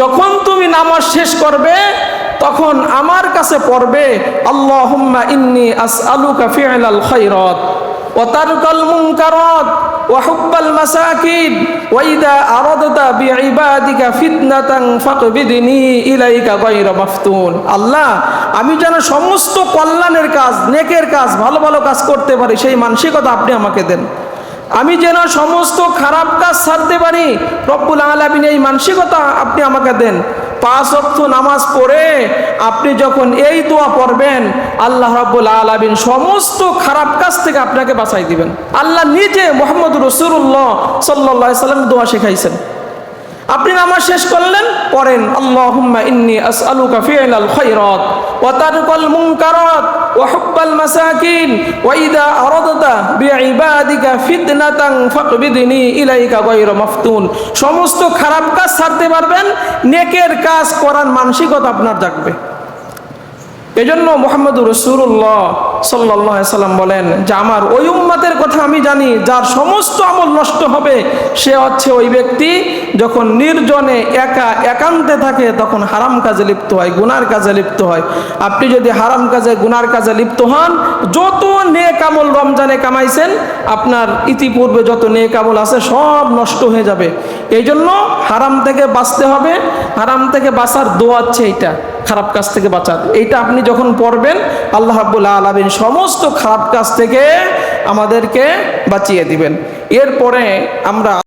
যখন তুমি নামাজ শেষ করবে তখন আমার কাছে পড়বে আল্লাহুম্মা ইন্নী আসআলুকা ফি'লাল খায়রাত ওয়া তারকাল মুনকারাত ওয়া হুব্বাল মাসাকিন ওয়া ইযা আরাদতা বিইবাদিকা ফিতনাতান ফাকবিদনি ইলাইকা গায়রা মাফতুন। আল্লাহ, আমি যেন সমস্ত কল্যাণের কাজ, নেকের কাজ, ভালো ভালো কাজ করতে পারি, সেই মানসিকতা আপনি আমাকে দেন। আমি যেন সমস্ত খারাপ কাজ ছাড়তে পারি, রব্বুল আলামিন এই মানসিকতা আপনি আমাকে দেন। 5 ওয়াক্ত নামাজ পড়ে আপনি যখন এই দোয়া পড়বেন, আল্লাহ রাব্বুল আলামিন সমস্ত খারাপ কাজ থেকে আপনাকে বাঁচাই দিবেন। আল্লাহ নিজে মুহাম্মদ রাসূলুল্লাহ সাল্লাল্লাহু আলাইহি সাল্লাম দোয়া শেখাইছেন। আপনি নামাজ শেষ করলেন, পড়েন আল্লাহুম্মা ইন্নী আসআলুকা ফি'লাল খায়রাত ওয়া তারকাল মুনকারাত ওয়া হুব্বাল মাসাকিন ওয়া ইযা আরাদতা বিইবাদিকা ফিতনাতান ফাকবিদনি ইলাইকা গায়রা মাফতুন। সমস্ত খারাপ কাজ ছাড়তে পারবেন, নেকের কাজ করার মানসিকতা আপনার জাগবে। এজন্য মুহাম্মদুর রাসূলুল্লাহ সাল্লাল্লাহু আলাইহি সাল্লাম বলেন যে আমার ওই উম্মতের কথা আমি জানি, যার সমস্ত আমল নষ্ট হবে সে হচ্ছে ওই ব্যক্তি যখন নির্জনে একা একান্তে থাকে তখন হারাম কাজে লিপ্ত হয়, গুনার কাজে লিপ্ত হয়। আপনি যদি হারাম কাজে, গুনার কাজে লিপ্ত হন, যত নেক আমল রমজানে কামাইছেন, আপনার ইতিপূর্বে যত নেক আমল আছে সব নষ্ট হয়ে যাবে। এই জন্য হারাম থেকে বাঁচতে হবে। হারাম থেকে বাঁচার দোয়া হচ্ছে এইটা, খারাপ কাজ থেকে বাঁচার। এইটা আপনি যখন পড়বেন, আল্লাহ রাব্বুল আলামিন সমস্ত খারাপ কাজ থেকে আমাদেরকে বাঁচিয়ে দিবেন। এরপরে আমরা